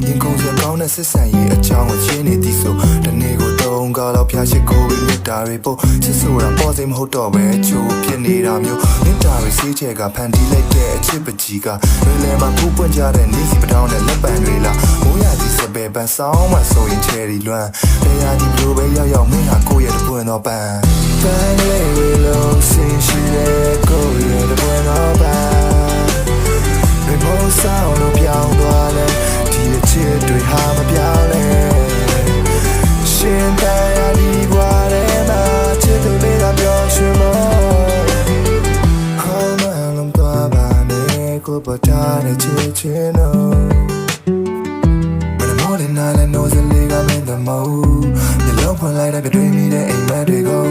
ရင်ကုန်စကောင်းတဲ့စစ်ဆန်ရေးအကြောင်းကိုရှင်းနေသည်ဆိုတနေ့ကို3ကားလောက်ဖျားရှိကိုပြီးမြတ်တာတွေပို့ချစ်ဆိုတာပေါ်စိမဟုတ်တော့ပဲချိုးဖြစ်နေတာမျိုးမြတ်တာတွေစေးချက်ကဖန်တီးလိုက်တဲ့အချစ်ပကြီးကလွယ်လွယ်မှာဖူးပွင့်ကြတဲ့နေစီပတောင်းတဲ့လက်ပံတွေလားမိုးရသည်စပယ်ပန်းဆောင်မှဆိုရင်ချယ်ရီလွမ်းတရားဒီဘလိုပဲရောက်ရောက်မင်းဟာကိုယ့်ရဲ့တပွင့်တော့ပန်းပန်းလေးဝေလုံးစင်ရှိတဲ့ကိုယ့်ရဲ့တပွင့်တော့ပန်းတွေမိုးဆောင်လို့ပြောင်းသွားလဲဒီအချစ်တွေဟာမပြောင်းလဲရှင်တရားဒီဘွားထဲမှာချစ်သူလေးကပြောရွှင်မောဟောင်းမှန်လုံးသွားပါနဲ့ကိုပေါ်ထားတဲ့ချစ်ချင်းတော့မင်းနာလည်းနိုးစလေးကမင်းတမောမျက်လုံးဖွင့်လိုက်တဲ့တွေ့မိတဲ့အိမ်မက်တွေကို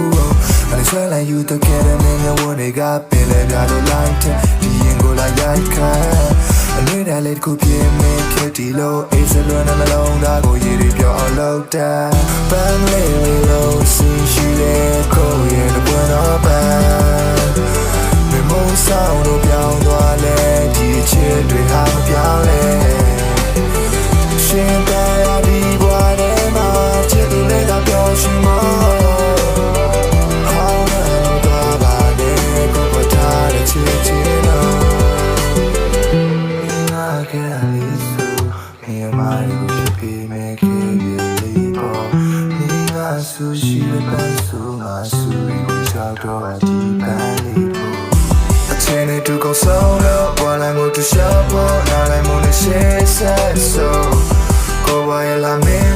အလေးဆွဲလိုက်ယူတော့ခဲ့တဲ့မင်းရဲ့ဝတ်တွေကပင်လေပြလို့လိုက်တဲ့ဒီရင်ကိုလိုက်ရိုက်ခါအနည်းတည်းလေးတစ်ခုပြင်းမင်းဖြစ်ဒီလို့အေးစလွန်းတဲ့နှလုံးသားကိုရည်ရည်ပြောအောင်လုပ်တာပန်းလေးလေးလို့ဆင်းရှိတဲ့ကိုရဲ့တပွင့်တော့ပန်းမမိုးဆောင်လို့ပြောင်းသွားလဲဒီချစ်တွေဟာမပြောင်းလဲရှင်တရားဒီဘွားထဲမှာချစ်သူလေးကပြောရှင်မောဟောင်းလို့သွားပါနဲ့ကိုယ်ပေါ်ထားတဲ့ချစ်ချင်းတော့ငါကလေးဆိုမြေမိုင်းကိုပြေးမဲ့ခဲ့ပြီလေးပေါ်ငါဆူရှိတဲ့ပန်းဆူငါဆူရင်ချောက်တော့ဒီပန်းလေးပေါ်အချင်းနဲ့တူကောင်းဆုံးလို့ဘွားလိုက်မှုတူရှော့ပေါ်နားလိုက်မှုနဲ့ရှေ့ဆက်ဆိုကိုဝါရလာမင်း